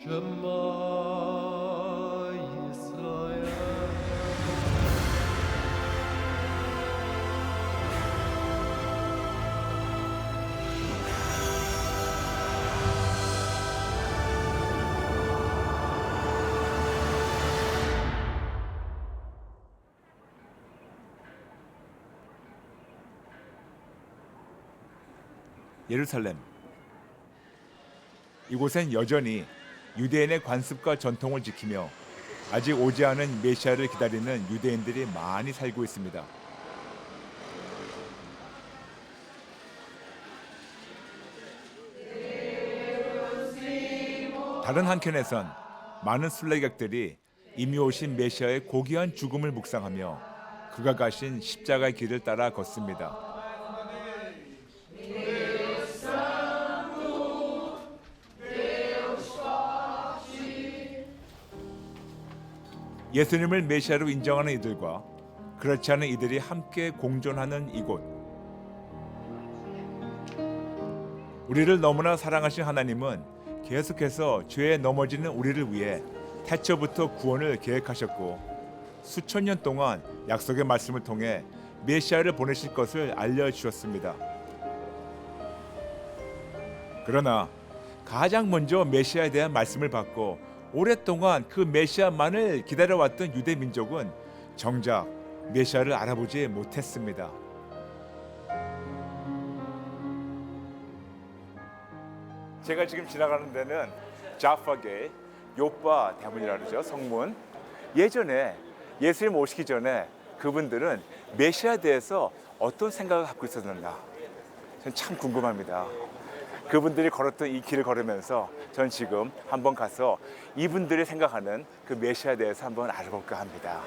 شما إسرائيل 예루살렘. 이곳엔 여전히 유대인의 관습과 전통을 지키며 아직 오지 않은 메시아를 기다리는 유대인들이 많이 살고 있습니다. 다른 한켠에선 많은 순례객들이 이미 오신 메시아의 고귀한 죽음을 묵상하며 그가 가신 십자가의 길을 따라 걷습니다. 예수님을 메시아로 인정하는 이들과 그렇지 않은 이들이 함께 공존하는 이곳. 우리를 너무나 사랑하신 하나님은 계속해서 죄에 넘어지는 우리를 위해 태초부터 구원을 계획하셨고 수천 년 동안 약속의 말씀을 통해 메시아를 보내실 것을 알려주셨습니다. 그러나 가장 먼저 메시아에 대한 말씀을 받고 오랫동안 그 메시아만을 기다려왔던 유대 민족은 정작 메시아를 알아보지 못했습니다. 제가 지금 지나가는 데는 자파게 요파 대문이라 그러죠. 성문. 예전에 예수님 오시기 전에 그분들은 메시아에 대해서 어떤 생각을 갖고 있었는가? 저는 참 궁금합니다. 그분들이 걸었던 이 길을 걸으면서 전 지금 한번 가서 이분들이 생각하는 그 메시아에 대해서 한번 알아볼까 합니다.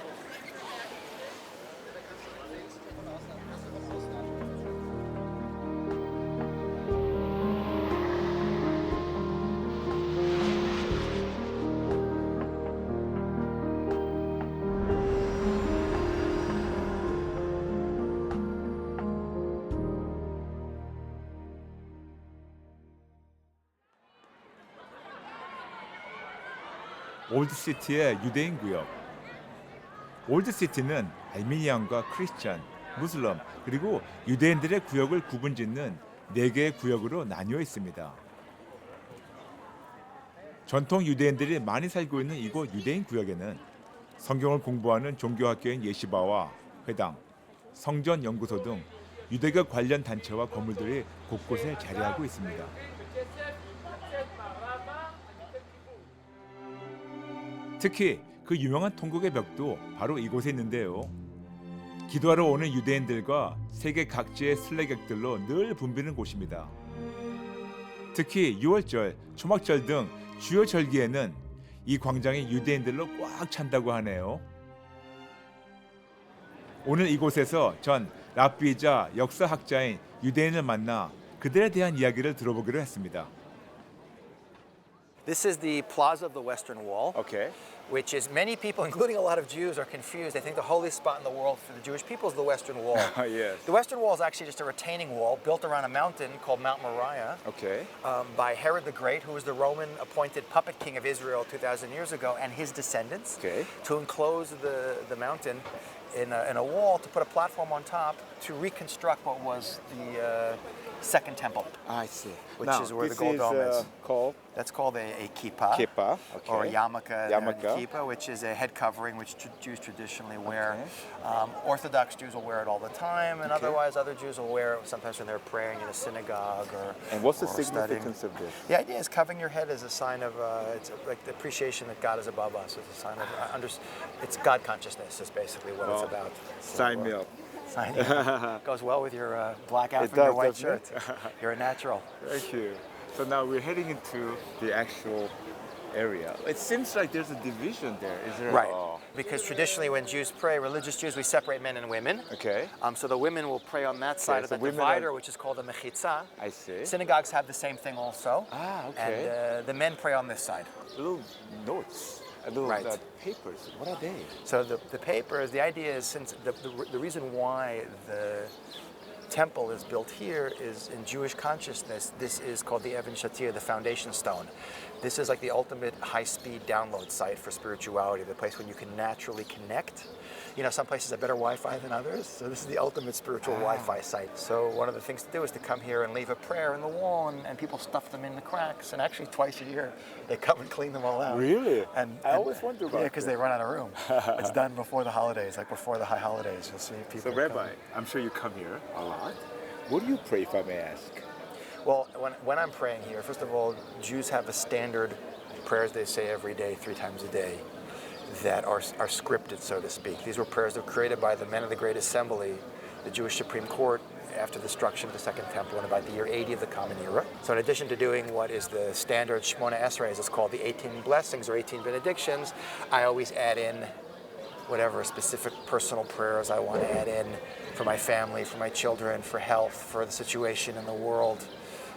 올드시티의 유대인 구역. 올드시티는 알미니안과 크리스찬, 무슬림 그리고 유대인들의 구역을 구분짓는 4개의 구역으로 나뉘어 있습니다. 전통 유대인들이 많이 살고 있는 이곳 유대인 구역에는 성경을 공부하는 종교학교인 예시바와 회당, 성전 연구소 등 유대교 관련 단체와 건물들이 곳곳에 자리하고 있습니다. 특히 그 유명한 통곡의 벽도 바로 이곳에 있는데요. 기도하러 오는 유대인들과 세계 각지의 순례객들로 늘 붐비는 곳입니다. 특히 6월절, 초막절 등 주요 절기에는 이 광장이 유대인들로 꽉 찬다고 하네요. 오늘 이곳에서 전 랍비이자 역사학자인 유대인을 만나 그들에 대한 이야기를 들어보기로 했습니다. This is the Plaza of the Western Wall, 오케이. which is many people, including a lot of Jews, are confused. They think the holiest spot in the world for the Jewish people is the Western Wall. Yes. The Western Wall is actually just a retaining wall built around a mountain called Mount Moriah 오케이. by Herod the Great, who was the Roman appointed puppet king of Israel 2,000 years ago, and his descendants, Okay. to enclose the mountain in a wall to put a platform on top to reconstruct what was the Second Temple, I see. which is where the gold dome is. called That's called a kippah. kippah. Okay. Or a yarmulke, Yarmulke. kippah, which is a head covering which Jews traditionally wear. Okay. Orthodox Jews will wear it all the time, and Okay. otherwise other Jews will wear it sometimes when they're praying in a synagogue or And what's the or studying. significance of this? The idea is covering your head is a sign of it's like the appreciation that God is above us. It's a sign of it's God consciousness is basically what it's about. Sign me up. Sign me up. Goes well with your black It outfit and your does, white doesn't shirt. it? You're a natural. Thank you. So now we're heading into the actual area. It seems like there's a division there. Is there? Right. Because traditionally when Jews pray, religious Jews, we separate men and women. Okay. So the women will pray on that side of so the women divider, are- which is called a mechitza. I see. Synagogues have the same thing also. Ah, okay. And the men pray on this side. Little notes, little Right. papers. What are they? So the papers, the idea is since the reason why temple is built here is in Jewish consciousness. This is called the Even Shatir, the foundation stone. This is like the ultimate high-speed download site for spirituality, the place when you can naturally connect. You know, some places have better Wi-Fi than others, so this is the ultimate spiritual Wi-Fi site. So one of the things to do is to come here and leave a prayer in the wall, and people stuff them in the cracks, and actually twice a year they come and clean them all out. Really? And I always wonder about yeah, because they run out of room. It's done before the holidays, like before the high holidays. You'll see people. So, Rabbi, I'm sure you come here a lot. What do you pray, if I may ask? Well, when I'm praying here, first of all, Jews have a standard prayers they say every day, 3 times a day, that are scripted, so to speak. These were prayers that were created by the men of the Great Assembly, the Jewish Supreme Court, after the destruction of the Second Temple in about the year 80 of the Common Era. So in addition to doing what is the standard Shmona Esrei, as it's called, the 18 blessings or 18 benedictions, I always add in whatever specific personal prayers I want to add in for my family, for my children, for health, for the situation in the world.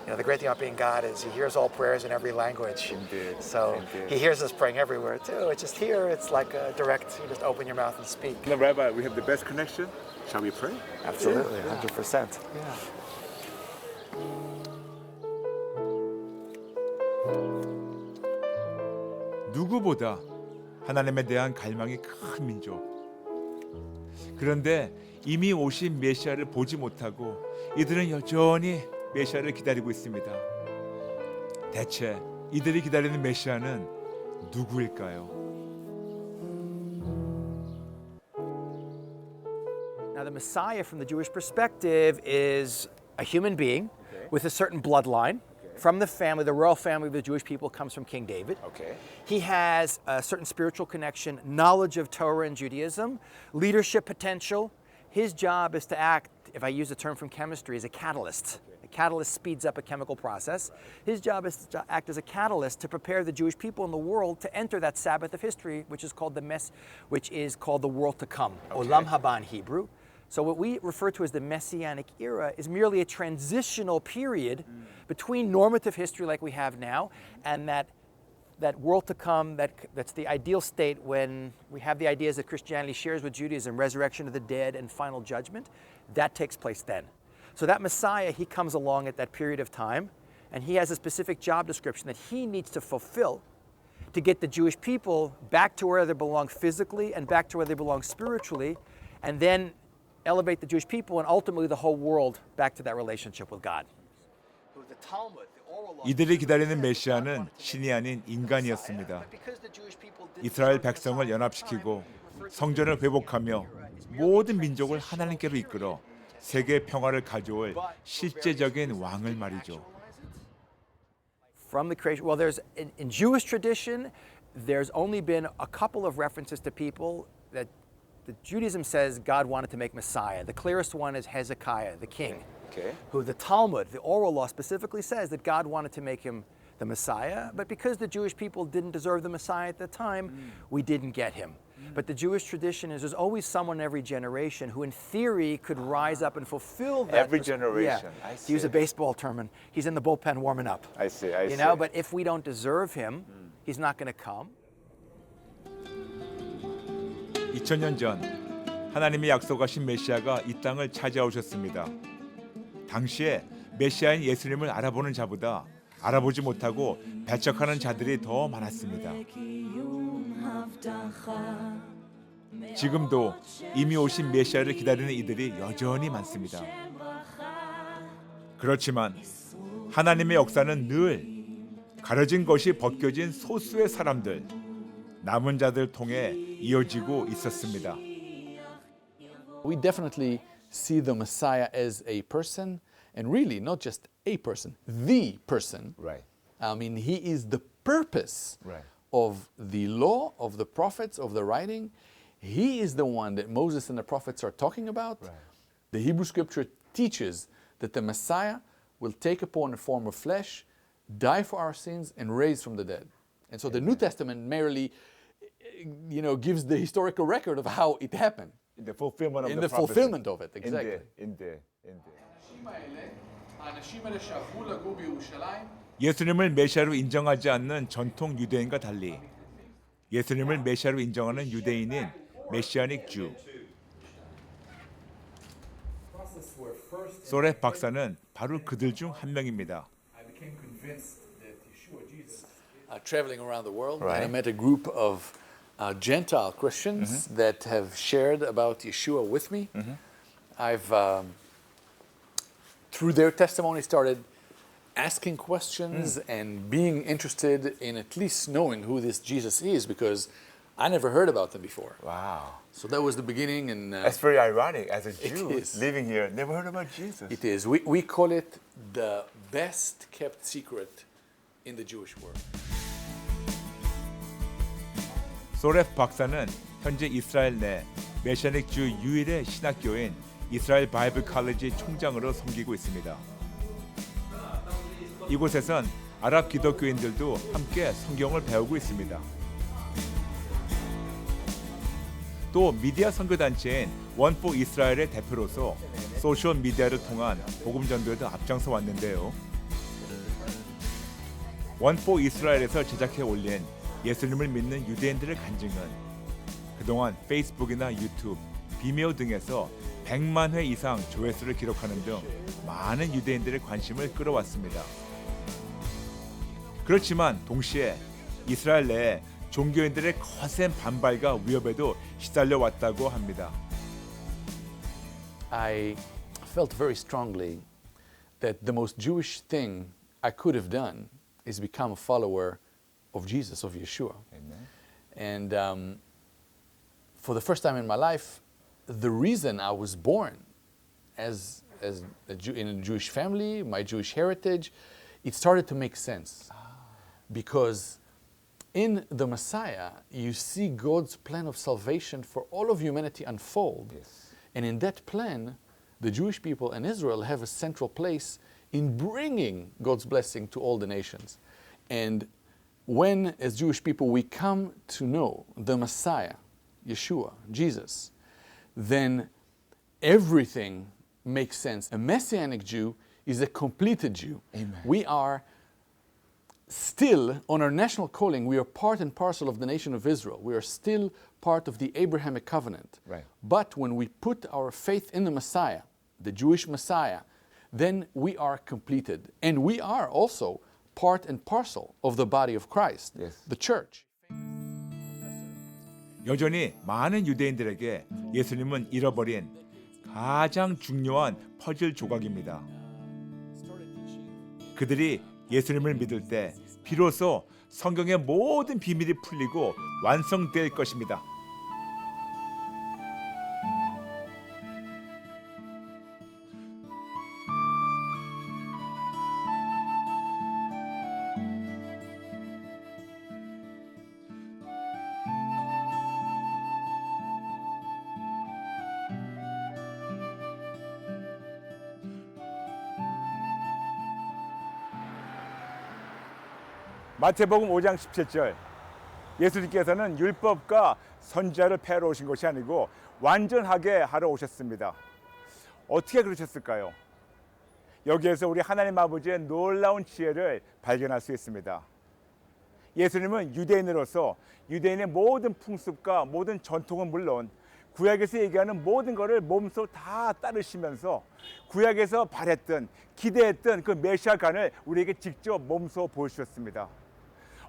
You know, the great thing about being God is He hears all prayers in every language. Indeed. So Indeed. He hears us praying everywhere too. It's just here, it's like a direct, you just open your mouth and speak. Now, Rabbi, we have the best connection. Shall we pray? Absolutely, 100%. 누구보다 하나님에 대한 갈망이 큰 민족. 그런데 이미 오신 메시아를 보지 못하고 이들은 여전히 메시아를 기다리고 있습니다. 대체 이들이 기다리는 메시아는 누구일까요? Now, the Messiah, from the Jewish perspective, is a human being with a certain bloodline. From the family, the royal family of the Jewish people comes from King David. Okay. He has a certain spiritual connection, knowledge of Torah and Judaism, leadership potential. His job is to act, if I use a term from chemistry, as a catalyst. A catalyst speeds up a chemical process. His job is to act as a catalyst to prepare the Jewish people in the world to enter that Sabbath of history, which is called the world to come, Olam Haba in Hebrew. So what we refer to as the Messianic era is merely a transitional period between normative history like we have now and that world to come, that's the ideal state when we have the ideas that Christianity shares with Judaism, resurrection of the dead and final judgment. That takes place then. So that Messiah, he comes along at that period of time, and he has a specific job description that he needs to fulfill to get the Jewish people back to where they belong physically and back to where they belong spiritually, and then elevate the Jewish people and ultimately the whole world back to that relationship with God. 이들이 기다리는 메시아는 신이 아닌 인간이었습니다. 이스라엘 백성을 연합시키고 성전을 회복하며 모든 민족을 하나님께로 이끌어 세계 평화를 가져올 실제적인 왕을 말이죠. From the creation, well, there's in Jewish tradition, there's only been a couple of references to people that the Judaism says God wanted to make Messiah. The clearest one is Hezekiah, the king, who the Talmud, the oral law, specifically says that God wanted to make him the Messiah, but because the Jewish people didn't deserve the Messiah at the time, we didn't get him. But the Jewish tradition is there's always someone in every generation who in theory could rise up and fulfill that. Every generation. Yeah. I To use a baseball term, and he's in the bullpen warming up. I see. You know, but if we don't deserve him, he's not going to come. 2000년 전 하나님이 약속하신 메시아가 이 땅을 찾아오셨습니다. 당시에 메시아인 예수님을 알아보는 자보다 알아보지 못하고 배척하는 자들이 더 많았습니다. 지금도 이미 오신 메시아를 기다리는 이들이 여전히 많습니다. 그렇지만 하나님의 역사는 늘 가려진 것이 벗겨진 소수의 사람들, 남은 자들 통해 이어지고 있었습니다. We definitely see the Messiah as a person, and really not just a person, the person. Right. I mean, he is the purpose Right. of the law, of the prophets, of the writing. He is the one that Moses and the prophets are talking about. Right. The Hebrew scripture teaches that the Messiah will take upon the form of flesh, die for our sins, and raise from the dead. And so the New Testament merely, gives the historical record of how it happened. In the fulfillment of In the the fulfillment of it, exactly. 인데. האנשים האלה שעברו לגור בירושלים 예수님을 메시아로 인정하지 않는 전통 유대인과 달리 예수님을 메시아로 인정하는 유대인인 메시아닉 주. 소렙 박사는 바로 그들 중 한 명입니다. I became convinced that Yeshua Jesus, traveling around the world, Right. and I met a group of Gentile Christians that have shared about Yeshua with me. I've, through their testimony, started asking questions and being interested in at least knowing who this Jesus is, because I never heard about them before. Wow. So that was the beginning, and That's very ironic. As a Jew is. living here, never heard about Jesus. it is. We call it the best kept secret in the Jewish world. 소렙 박사는 현재 이스라엘 내 메시아닉 주 유일의 신학교인 이스라엘 바이블 칼리지 총장으로 섬기고 있습니다. 이곳에선 아랍 기독교인들도 함께 성경을 배우고 있습니다. 또 미디어 선교단체인 원포 이스라엘의 대표로서 소셜 미디어를 통한 복음 전도에도 앞장서 왔는데요. 원포 이스라엘에서 제작해 올린 예수님을 믿는 유대인들의 간증은 그동안 페이스북이나 유튜브, 비메오 등에서 100만 회 이상 조회수를 기록하는 등 많은 유대인들의 관심을 끌어왔습니다. 그렇지만 동시에 이스라엘 내에 종교인들의 거센 반발과 위협에도 시달려 왔다고 합니다. I felt very strongly that the most Jewish thing I could have done is become a follower of Jesus, of Yeshua. And for the first time in my life, the reason I was born as a Jew, in a Jewish family, my Jewish heritage, it started to make sense. Because in the Messiah, you see God's plan of salvation for all of humanity unfold. Yes. And in that plan, the Jewish people and Israel have a central place in bringing God's blessing to all the nations. And when, as Jewish people, we come to know the Messiah, Yeshua, Jesus, then everything makes sense. A Messianic Jew is a completed Jew. Amen. We are still, on our national calling, we are part and parcel of the nation of Israel. We are still part of the Abrahamic covenant. Right. But when we put our faith in the Messiah, the Jewish Messiah, then we are completed. And we are also part and parcel of the body of Christ, Yes. the church. 여전히 많은 유대인들에게 예수님은 잃어버린 가장 중요한 퍼즐 조각입니다. 그들이 예수님을 믿을 때 비로소 성경의 모든 비밀이 풀리고 완성될 것입니다. 마태복음 5장 17절 예수님께서는 율법과 선지자를 폐하러 오신 것이 아니고 완전하게 하러 오셨습니다. 어떻게 그러셨을까요? 여기에서 우리 하나님 아버지의 놀라운 지혜를 발견할 수 있습니다. 예수님은 유대인으로서 유대인의 모든 풍습과 모든 전통은 물론 구약에서 얘기하는 모든 것을 몸소 다 따르시면서 구약에서 바랬던 기대했던 그 메시아관을 우리에게 직접 몸소 보여주셨습니다.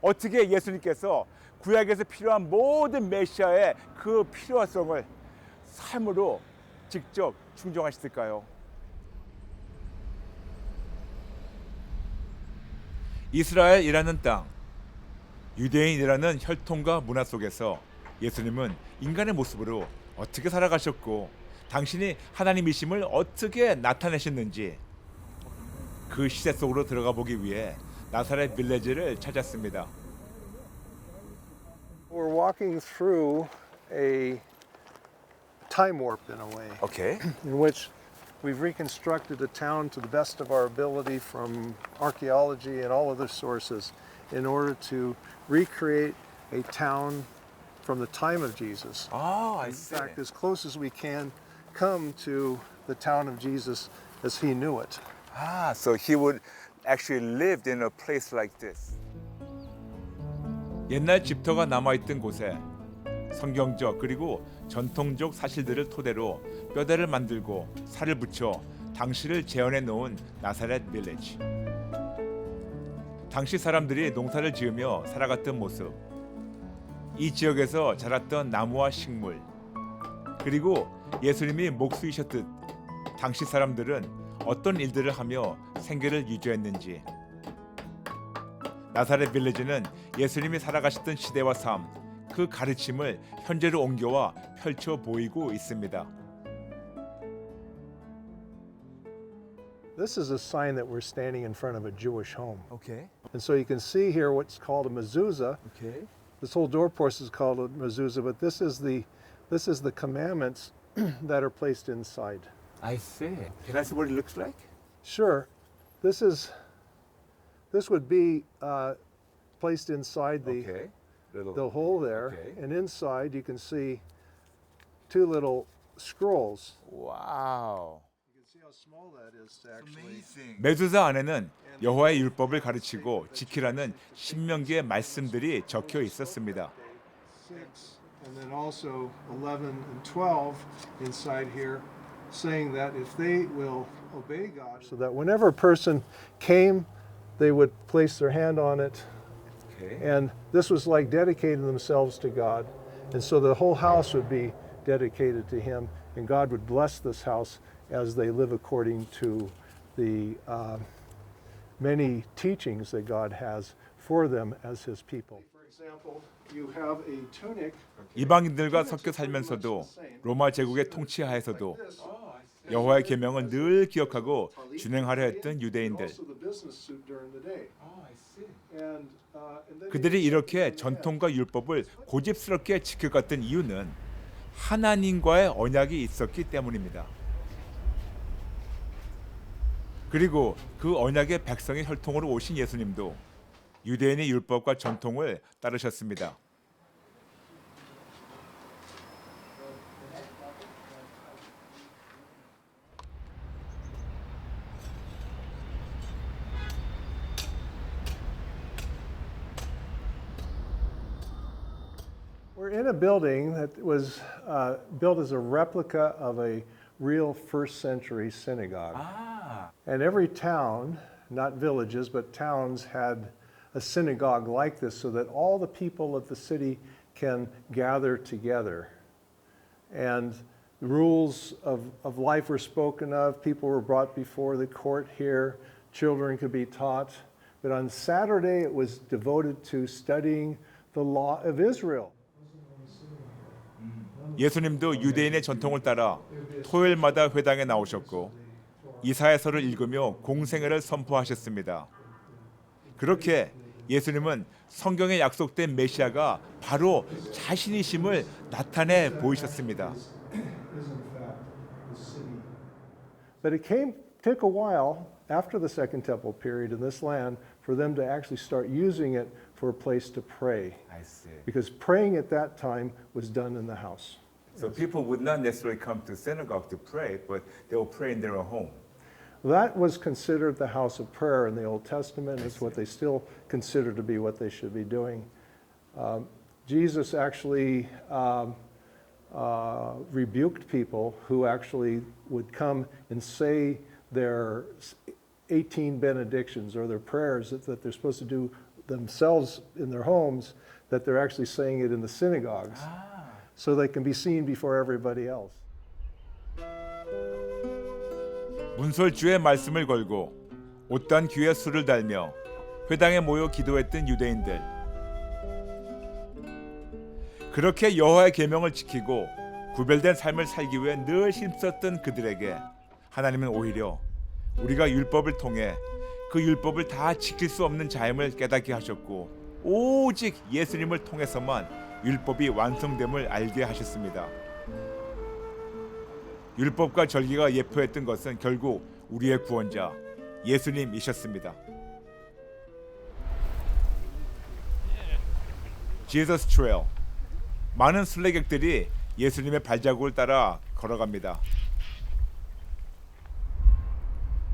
어떻게 예수님께서 구약에서 필요한 모든 메시아의 그 필요성을 삶으로 직접 충족하셨을까요? 이스라엘이라는 땅, 유대인이라는 혈통과 문화 속에서 예수님은 인간의 모습으로 어떻게 살아가셨고 당신이 하나님이심을 어떻게 나타내셨는지 그 시대 속으로 들어가 보기 위해 나사렛 빌리지를 찾았습니다. We're walking through a time warp in a way, 오케이. in which we've reconstructed the town to the best of our ability from archaeology and all other sources in order to recreate a town from the time of Jesus. 아, In fact, as close as we can come to the town of Jesus as he knew it. Ah, so he would actually lived in a place like this. 옛날 집터가 남아있던 곳에 성경적 그리고 전통적 사실들을 토대로 뼈대를 만들고 살을 붙여 당시를 재현해 놓은 나사렛 빌리지. 당시 사람들이 농사를 지으며 살아갔던 모습, 이 지역에서 자랐던 나무와 식물, 그리고 예수님이 목수이셨듯 당시 사람들은 어떤 일들을 하며 생계를 유지했는지, 나사렛 빌리지는 예수님이 살아가셨던 시대와 삶, 그 가르침을 현재로 옮겨와 펼쳐 보이고 있습니다. This is a sign that we're standing in front of a Jewish home. Okay. And so you can see here what's called a mezuzah. Okay. This whole doorpost is called a mezuzah, but this is the commandments that are placed inside. I see. Can I see what it looks like? Sure. This would be placed inside Okay. the hole there, Okay. and inside you can see two little scrolls. 와우. You can see how small that is actually. 메두사 안에는 여호와의 율법을 가르치고 지키라는 신명기의 말씀들이 적혀 있었습니다. 6, and then also 11 and 12 inside here, saying that if they will obey God, so that whenever a person came, they would place their hand on it, and this was like dedicating themselves to God, and so the whole house would be dedicated to Him, and God would bless this house as they live according to the many teachings that God has for them as His people. For example, you have a tunic. 이방인들과 섞여 살면서도 로마 제국의 통치하에서도 여호와의 계명을 늘 기억하고 준행하려 했던 유대인들. 그들이 이렇게 전통과 율법을 고집스럽게 지켜갔던 이유는 하나님과의 언약이 있었기 때문입니다. 그리고 그 언약의 백성의 혈통으로 오신 예수님도 유대인의 율법과 전통을 따르셨습니다. We're in a building that was built as a replica of a real first century synagogue. And every town, not villages, but towns had a synagogue like this so that all the people of the city can gather together. And the rules of life were spoken of. People were brought before the court here. Children could be taught. But on Saturday, it was devoted to studying the law of Israel. 예수님도 유대인의 전통을 따라 토요일마다 회당에 나오셨고 이사야서를 읽으며 공생애를 선포하셨습니다. 그렇게 예수님은 성경에 약속된 메시아가 바로 자신이심을 나타내 보이셨습니다. But it took a while after the Second Temple period in this land for them to actually start using it for a place to pray. I see. Because praying at that time was done in the house. So people would not necessarily come to synagogue to pray, but they will pray in their own home. That was considered the house of prayer in the Old Testament. It's what they still consider to be what they should be doing. Jesus actually rebuked people who actually would come and say their 18 benedictions or their prayers that they're supposed to do themselves in their homes, that they're actually saying it in the synagogues so they can be seen before everybody else. 문설주의 말씀을 걸고 옷단 귀에 술을 달며 회당에 모여 기도했던 유대인들. 그렇게 여호와의 계명을 지키고 구별된 삶을 살기 위해 늘 힘썼던 그들에게 하나님은 오히려 우리가 율법을 통해 그 율법을 다 지킬 수 없는 자임을 깨닫게 하셨고 오직 예수님을 통해서만 율법이 완성됨을 알게 하셨습니다. 율법과 절기가 예표했던 것은 결국 우리의 구원자 예수님이셨습니다. Jesus Trail. 많은 순례객들이 예수님의 발자국을 따라 걸어갑니다.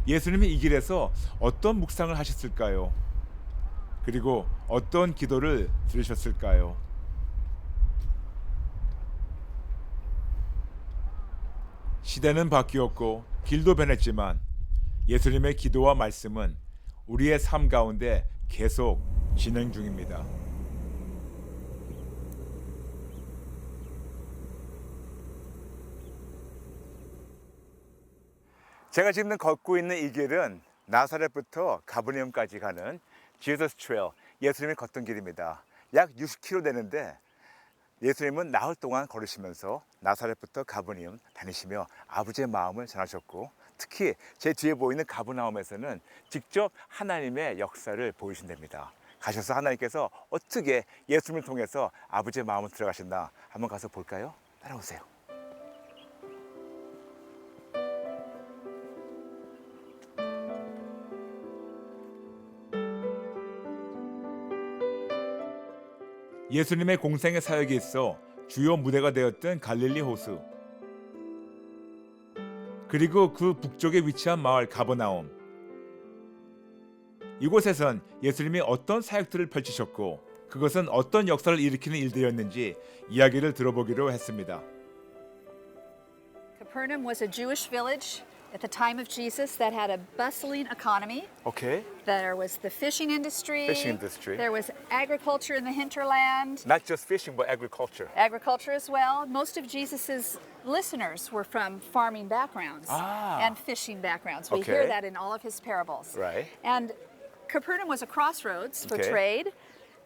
예수님이 이 길에서 어떤 묵상을 하셨을까요? 그리고 어떤 기도를 들으셨을까요? 시대는 바뀌었고 길도 변했지만 예수님의 기도와 말씀은 우리의 삶 가운데 계속 진행 중입니다. 제가 지금 걷고 있는 이 길은 나사렛부터 가버나움까지 가는 Jesus Trail, 예수님이 걷던 길입니다. 약 60km 되는데 예수님은 나흘 동안 걸으시면서 나사렛부터 가버나움 다니시며 아버지의 마음을 전하셨고, 특히 제 뒤에 보이는 가버나움에서는 직접 하나님의 역사를 보이신답니다. 가셔서 하나님께서 어떻게 예수님을 통해서 아버지의 마음을 들어가셨나 한번 가서 볼까요? 따라오세요. 예수님의 공생의 사역에 있어 주요 무대가 되었던 갈릴리 호수, 그리고 그 북쪽에 위치한 마을 가버나움. 이곳에선 예수님이 어떤 사역들을 펼치셨고 그것은 어떤 역사를 일으키는 일들이었는지 이야기를 들어보기로 했습니다. Capernaum was a Jewish village at the time of Jesus that had a bustling economy. Okay. There was the fishing industry. There was agriculture in the hinterland. Not just fishing, but agriculture. Agriculture as well. Most of Jesus's listeners were from farming backgrounds and fishing backgrounds. We hear Okay. that in all of his parables. Right. And Capernaum was a crossroads for Okay. trade.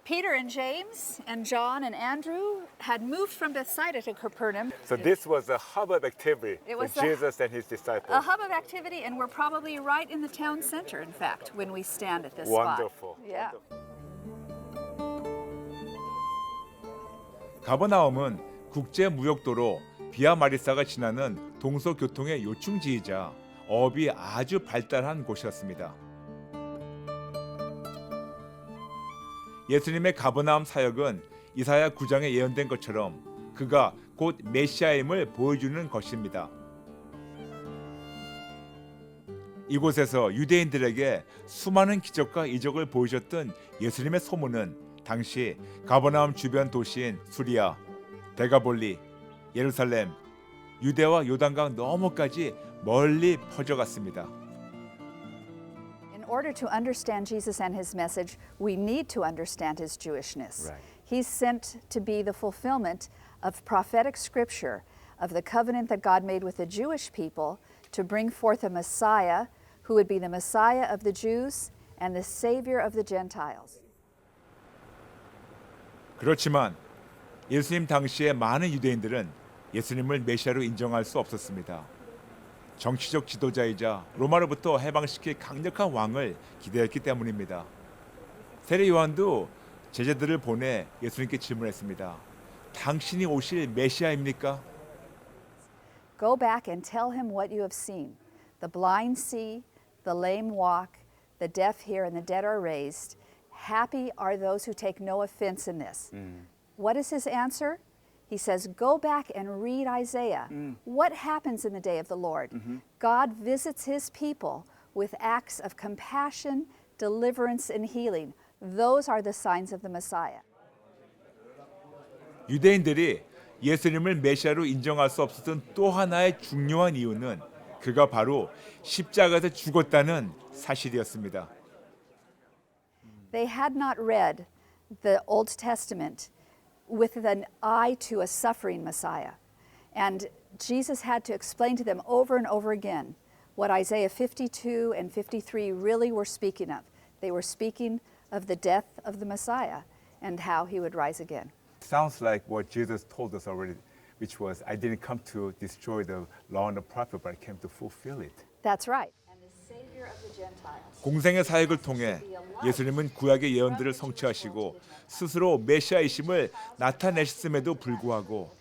Peter and James and John and Andrew had moved from Bethsaida to Capernaum. So this was a hub of activity It for was a- Jesus and his disciples. A hub of activity, and we're probably right in the town center, in fact, when we stand at this Wonderful. spot. Yeah. 가버나움은 국제 무역도로 비아 마리사가 지나는 동서교통의 요충지이자 어업이 아주 발달한 곳이었습니다. 예수님의 가버나움 사역은 이사야 9장에 예언된 것처럼 그가 곧 메시아임을 보여주는 것입니다. 이곳에서 유대인들에게 수많은 기적과 이적을 보이셨던 예수님의 소문은 당시 가버나움 주변 도시인 수리아, 데가볼리, 예루살렘, 유대와 요단강 너머까지 멀리 퍼져갔습니다. In order to understand Jesus and his message, we need to understand his Jewishness. Right. He's sent to be the fulfillment of prophetic scripture of the covenant that God made with the Jewish people to bring forth a Messiah who would be the Messiah of the Jews and the Savior of the Gentiles. 그렇지만 예수님 당시에 많은 유대인들은 예수님을 메시아로 인정할 수 없었습니다. 정치적 지도자이자 로마로부터 해방시킬 강력한 왕을 기대했기 때문입니다. 세례 요한도 제자들을 보내 예수님께 질문했습니다. 당신이 오실 메시아입니까? Go back and tell him what you have seen. The blind see, the lame walk, the deaf hear, and the dead are raised. Happy are those who take no offense in this. What is his answer? He says, go back and read Isaiah. What happens in the day of the Lord? God visits his people with acts of compassion, deliverance, and healing. Those are the signs of the Messiah. 유대인들이 예수님을 메시아로 인정할 수 없었던 또 하나의 중요한 이유는 그가 바로 십자가에서 죽었다는 사실이었습니다. They had not read the Old Testament with an eye to a suffering Messiah. And Jesus had to explain to them over and over again what Isaiah 52 and 53 really were speaking of. They were speaking of the death of the Messiah and how he would rise again. Sounds like what Jesus told us already, which was, I didn't come to destroy the law and the prophet, but I came to fulfill it. That's right. And the Savior of the Gentiles. 공생의 사역을 통해 예수님은 구약의 예언들을 성취하시고 스스로 메시아이심을 나타내셨음에도 불구하고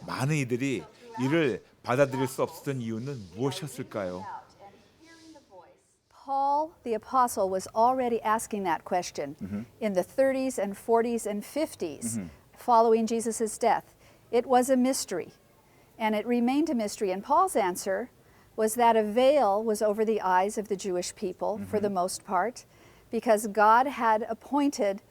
많은 이들이 이를 받아들일 수 없었던 이유는 무엇이었을까요? Paul the Apostle was already asking that question in the 30s and 40s and 50s following Jesus' death. It was a mystery, and it remained a mystery. And Paul's answer was that a veil was over the eyes of the Jewish people for the most part, because God had appointed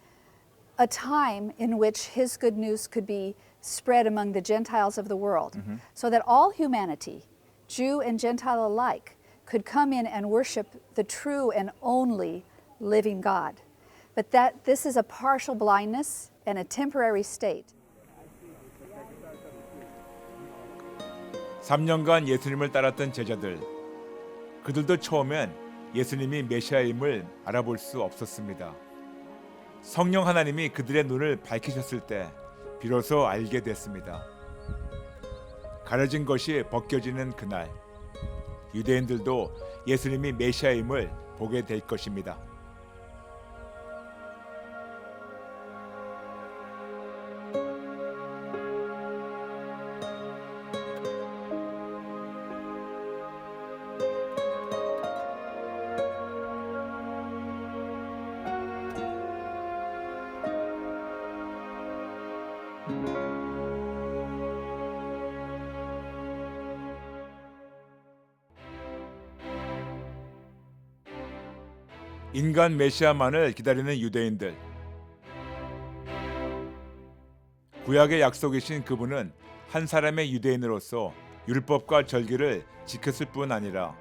a time in which his good news could be spread among the Gentiles of the world, so that all humanity, Jew and Gentile alike, could come in and worship the true and only living God. But that this is a partial blindness and a temporary state. 3년간 예수님을 따랐던 제자들, 그들도 처음엔 예수님이 메시아임을 알아볼 수 없었습니다. 성령 하나님이 그들의 눈을 밝히셨을 때 비로소 알게 됐습니다. 가려진 것이 벗겨지는 그날, 유대인들도 예수님이 메시아임을 보게 될 것입니다. 인간 메시아만을 기다리는 유대인들. 구약의 약속이신 그분은 한 사람의 유대인으로서 율법과 절기를 지켰을 뿐 아니라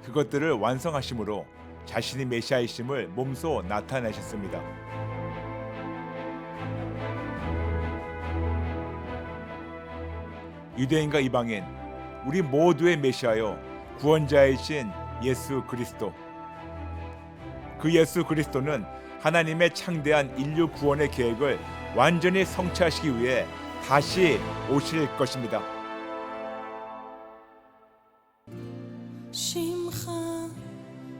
그것들을 완성하심으로 자신이 메시아이심을 몸소 나타내셨습니다. 유대인과 이방인, 우리 모두의 메시아요, 구원자이신 예수 그리스도. 그 예수 그리스도는 하나님의 창대한 인류 구원의 계획을 완전히 성취하시기 위해 다시 오실 것입니다. שמך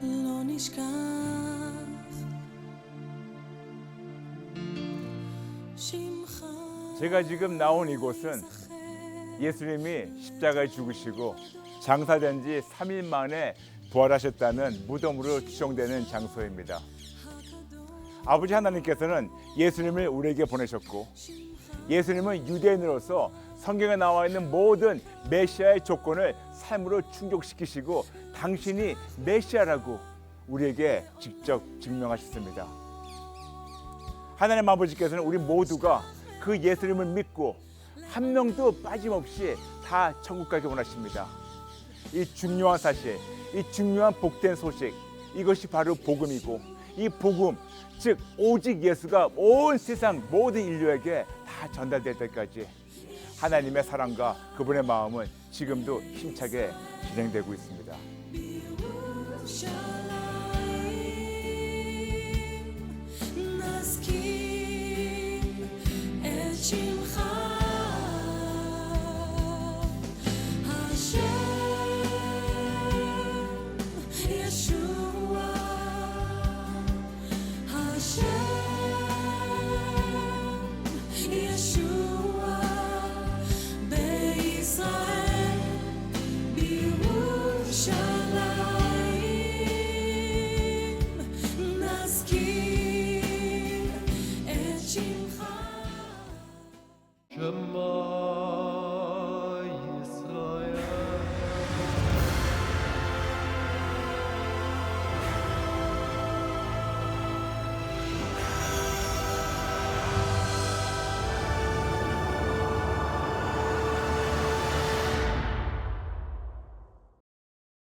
לא נשכח שמך 제가 지금 나온 이곳은 예수님이 십자가에 죽으시고 장사된 지 3일 만에 부활하셨다는 무덤으로 추정되는 장소입니다. 아버지 하나님께서는 예수님을 우리에게 보내셨고 예수님은 유대인으로서 성경에 나와 있는 모든 메시아의 조건을 삶으로 충족시키시고 당신이 메시아라고 우리에게 직접 증명하셨습니다. 하나님 아버지께서는 우리 모두가 그 예수님을 믿고 한 명도 빠짐없이 다 천국 가기 원하십니다. 이 중요한 사실, 이 중요한 복된 소식, 이것이 바로 복음이고 이 복음, 즉 오직 예수가 온 세상 모든 인류에게 다 전달될 때까지 하나님의 사랑과 그분의 마음은 지금도 힘차게 진행되고 있습니다. נזכיר את שמך